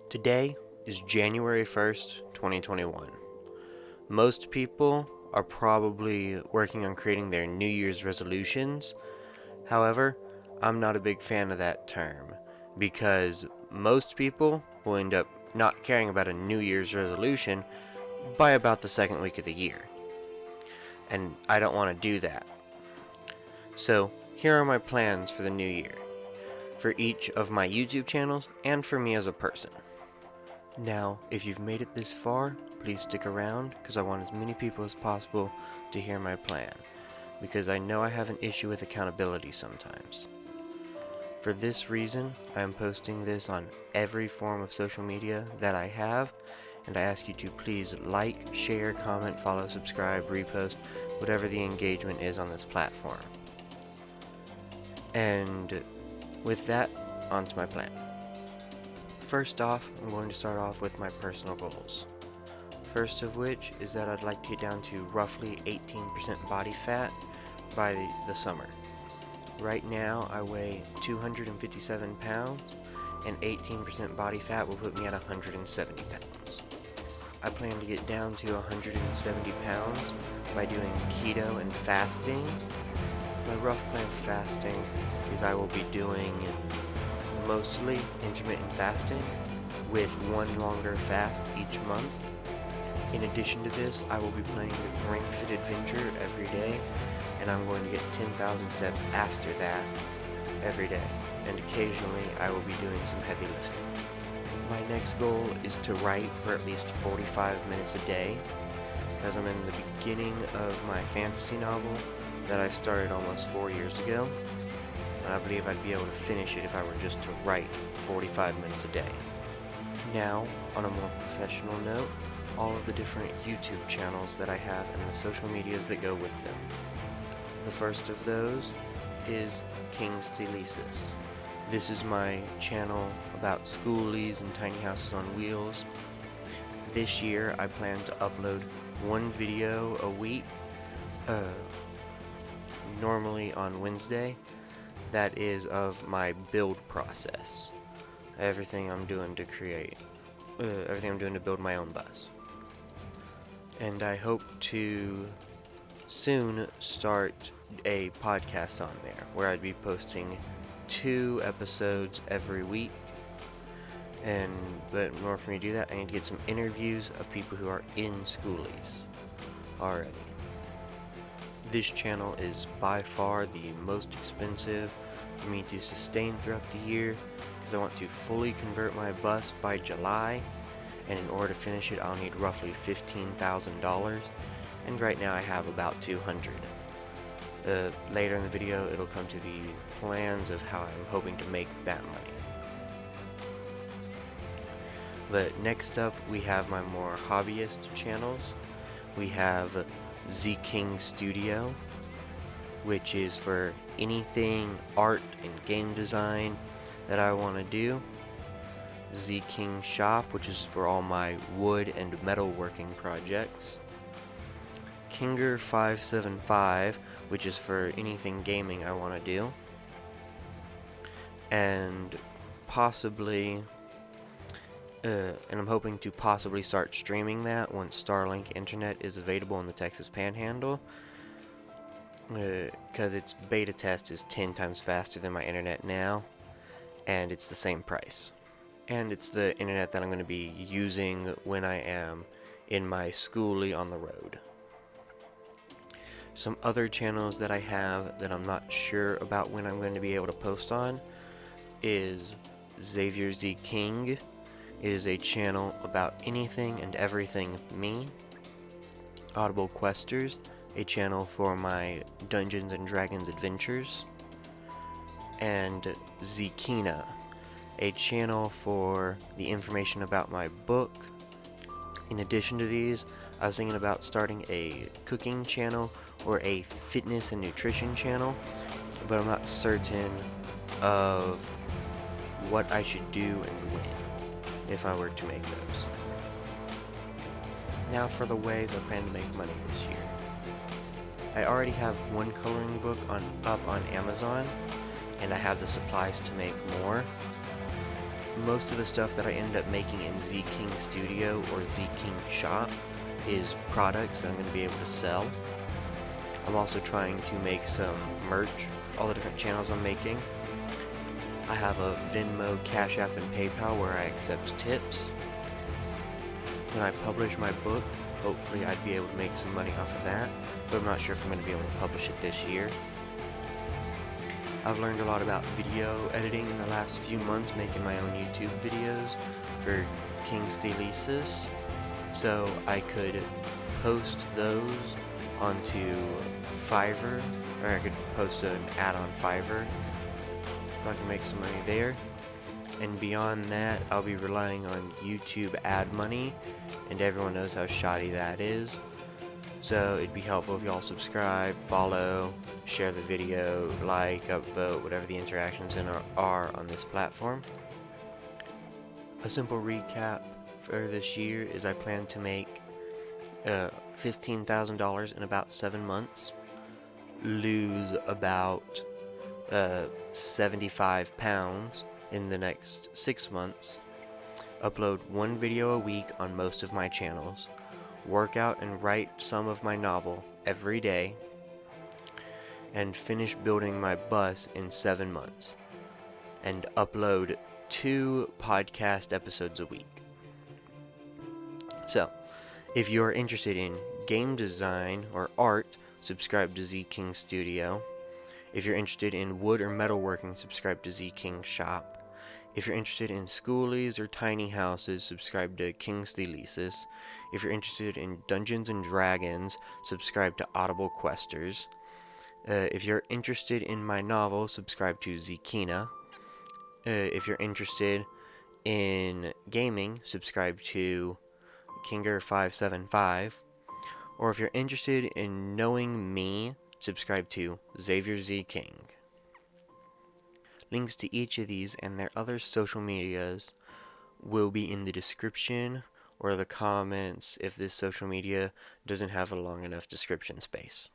Today is January 1st, 2021. Most people are probably working on creating their New Year's resolutions. However, I'm not a big fan of that term because most people will end up not caring about a New Year's resolution by about the second week of the year. And I don't want to do that. So, here are my plans for the new year, for each of my YouTube channels and for me as a person. Now, if you've made it this far, please stick around because I want as many people as possible to hear my plan, because I know I have an issue with accountability sometimes. For this reason, I am posting this on every form of social media that I have, and I ask you to please like, share, comment, follow, subscribe, repost, whatever the engagement is on this platform. And with that, on to my plan. First off, I'm going to start off with my personal goals. First of which is that I'd like to get down to roughly 18% body fat by the summer. Right now I weigh 257 pounds, and 18% body fat will put me at 170 pounds. I plan to get down to 170 pounds by doing keto and fasting. My rough plan for fasting is I will be doing mostly intermittent fasting with one longer fast each month. In addition to this, I will be playing the Ring Fit Adventure every day, and I'm going to get 10,000 steps after that every day, and occasionally I will be doing some heavy lifting. My next goal is to write for at least 45 minutes a day, because I'm in the beginning of my fantasy novel that I started almost 4 years ago, and I believe I'd be able to finish it if I were just to write 45 minutes a day. Now, on a more professional note, all of the different YouTube channels that I have and the social medias that go with them. The first of those is King's Thelesis. This is my channel about schoolies and tiny houses on wheels. This year I plan to upload one video a week, normally on Wednesday. That is of my build process. Everything I'm doing to build my own bus. And I hope to soon start a podcast on there where I'd be posting 2 episodes every week. But in order for me to do that, I need to get some interviews of people who are in schoolies already. This channel is by far the most expensive for me to sustain throughout the year, because I want to fully convert my bus by July, and in order to finish it I'll need roughly $15,000, and right now I have about $200. Later in the video it'll come to the plans of how I'm hoping to make that money. But next up we have my more hobbyist channels. We have Z King Studio, which is for anything art and game design that I want to do. Z King Shop, which is for all my wood and metalworking projects. Kinger 575, which is for anything gaming I want to do. And possibly and I'm hoping to possibly start streaming that once Starlink internet is available in the Texas Panhandle, because its beta test is 10 times faster than my internet now, and it's the same price. And it's the internet that I'm going to be using when I am in my schoolie on the road. Some other channels that I have that I'm not sure about when I'm going to be able to post on is Xavier Z King. It is a channel about anything and everything me. Audible Questers, a channel for my Dungeons and Dragons adventures. And Zekina, a channel for the information about my book. In addition to these, I was thinking about starting a cooking channel or a fitness and nutrition channel, but I'm not certain of what I should do and when, if I were to make those. Now for the ways I plan to make money this year. I already have one coloring book up on Amazon, and I have the supplies to make more. most of the stuff that I end up making in Z King Studio or Z King Shop is products that I'm going to be able to sell. I'm also trying to make some merch, all the different channels I'm making. I have a Venmo, Cash App, and PayPal where I accept tips. When I publish my book, hopefully I'd be able to make some money off of that, but I'm not sure if I'm going to be able to publish it this year. I've learned a lot about video editing in the last few months, making my own YouTube videos for King's Thelesis, so I could post those onto Fiverr, or I could post an ad on Fiverr, so I can make some money there. And beyond that, I'll be relying on YouTube ad money, and everyone knows how shoddy that is. So it'd be helpful if y'all subscribe, follow, share the video, like, upvote, whatever the interactions are on this platform. A simple recap for this year is I plan to make $15,000 in about 7 months, lose about 75 pounds in the next 6 months, upload 1 video a week on most of my channels, work out and write some of my novel every day, and finish building my bus in 7 months, and upload 2 podcast episodes a week. So, if you're interested in game design or art, subscribe to Z King Studio. If you're interested in wood or metalworking, subscribe to Z King Shop. If you're interested in schoolies or tiny houses, subscribe to King's Thelesis. If you're interested in Dungeons and Dragons, subscribe to Audible Questers. If you're interested in my novel, subscribe to Zekina. If you're interested in gaming, subscribe to Kinger575. Or if you're interested in knowing me, subscribe to Xavier Z King. Links to each of these and their other social medias will be in the description or the comments if this social media doesn't have a long enough description space.